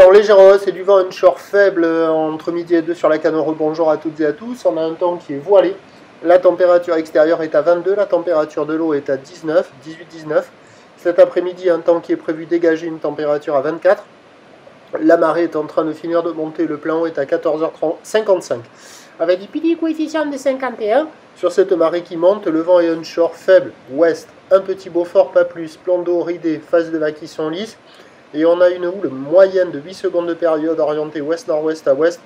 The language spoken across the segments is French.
en légère hausse et du vent onshore faible entre midi et 2 sur la Canaux. Bonjour à toutes et à tous. On a un temps qui est voilé. La température extérieure est à 22, la température de l'eau est à 19, 18-19. Cet après-midi, un temps qui est prévu dégager une température à 24. La marée est en train de finir de monter, le plein haut est à 14h55. Avec des petits coefficients de 51. Sur cette marée qui monte, le vent est onshore faible, ouest, un petit Beaufort, pas plus, plan d'eau ridé, phase de vagues qui sont lisses. Et on a une houle moyenne de 8 secondes de période orientée ouest-nord-ouest à ouest.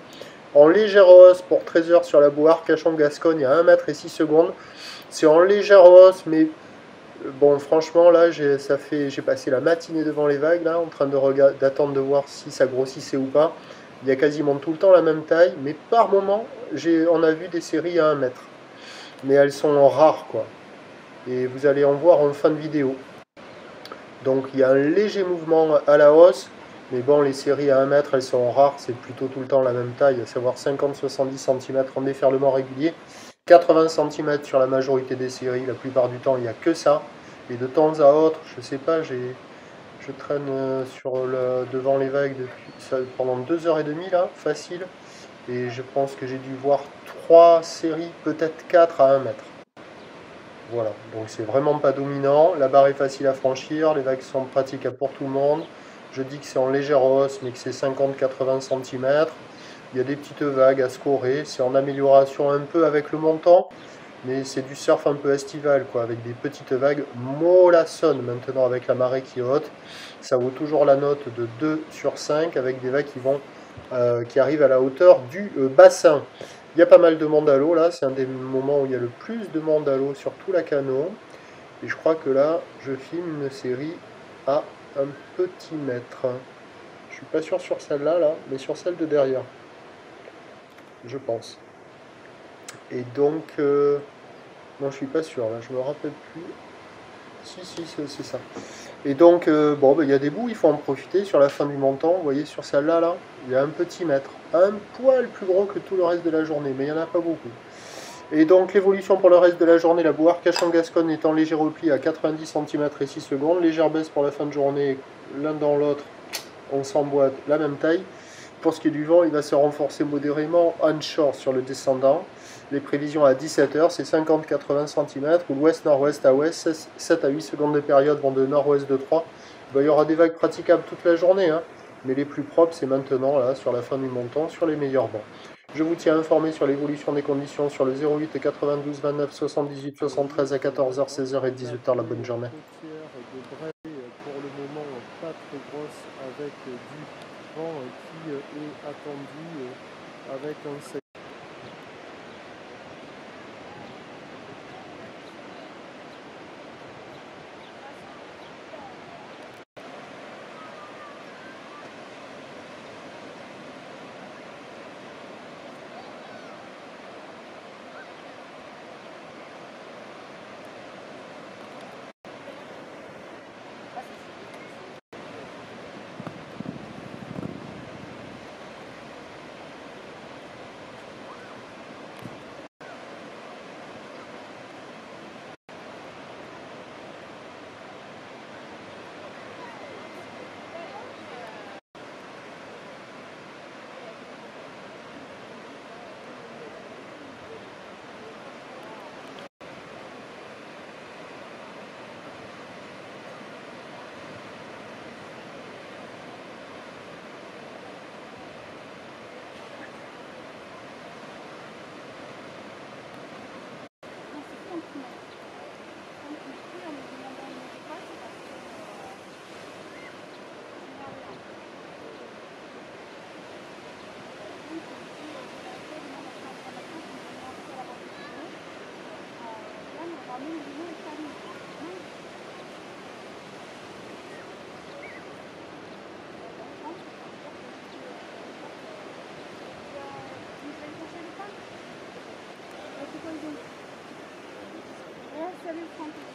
En légère hausse pour 13 heures sur la Boire, Cachan-Gascogne à 1 mètre et 6 secondes. C'est en légère hausse, mais bon, franchement, là, j'ai passé la matinée devant les vagues, là, en train d'attendre de voir si ça grossissait ou pas. Il y a quasiment tout le temps la même taille, mais par moment, on a vu des séries à 1 mètre. Mais elles sont rares, quoi. Et vous allez en voir en fin de vidéo. Donc il y a un léger mouvement à la hausse, mais bon, les séries à 1 mètre, elles sont rares, c'est plutôt tout le temps la même taille, à savoir 50-70 cm en déferlement régulier, 80 cm sur la majorité des séries, la plupart du temps il n'y a que ça, et de temps à autre, je sais pas, je traîne devant les vagues pendant 2h30 là, facile, et je pense que j'ai dû voir 3 séries, peut-être 4 à 1 mètre. Voilà, donc c'est vraiment pas dominant, la barre est facile à franchir, les vagues sont praticables pour tout le monde. Je dis que c'est en légère hausse, mais que c'est 50-80 cm. Il y a des petites vagues à scorer, c'est en amélioration un peu avec le montant, mais c'est du surf un peu estival, quoi, avec des petites vagues mollassonnes maintenant avec la marée qui est haute. Ça vaut toujours la note de 2 sur 5 avec des vagues qui arrivent à la hauteur du bassin. Il y a pas mal de monde à l'eau là, c'est un des moments où il y a le plus de monde à l'eau sur tout la Canaux. Et je crois que là, je filme une série à un petit mètre. Je suis pas sûr sur celle-là, là, mais sur celle de derrière. Je pense. Et donc, non, je suis pas sûr, là, je me rappelle plus. Si, c'est ça. Et donc, bon, il y a des bouts, il faut en profiter. Sur la fin du montant, vous voyez, sur celle-là, là, il y a un petit mètre. Un poil plus gros que tout le reste de la journée, mais il n'y en a pas beaucoup. Et donc, l'évolution pour le reste de la journée, la Boire Cachan-Gascogne est en léger repli à 90 cm et 6 secondes. Légère baisse pour la fin de journée, l'un dans l'autre, on s'emboîte la même taille. Pour ce qui est du vent, il va se renforcer modérément onshore sur le descendant. Les prévisions à 17h, c'est 50-80 cm, ou l'ouest-nord-ouest à ouest, 7 à 8 secondes de période vont de nord-ouest de 3. Il y aura des vagues praticables toute la journée, hein, mais les plus propres, c'est maintenant, là, sur la fin du montant, sur les meilleurs bancs. Je vous tiens informé sur l'évolution des conditions sur le 08 92 29 78 73 à 14h, 16h et 18h. La bonne journée. Pour le moment, pas très grosse avec du vent qui est attendu avec un Salut Franck.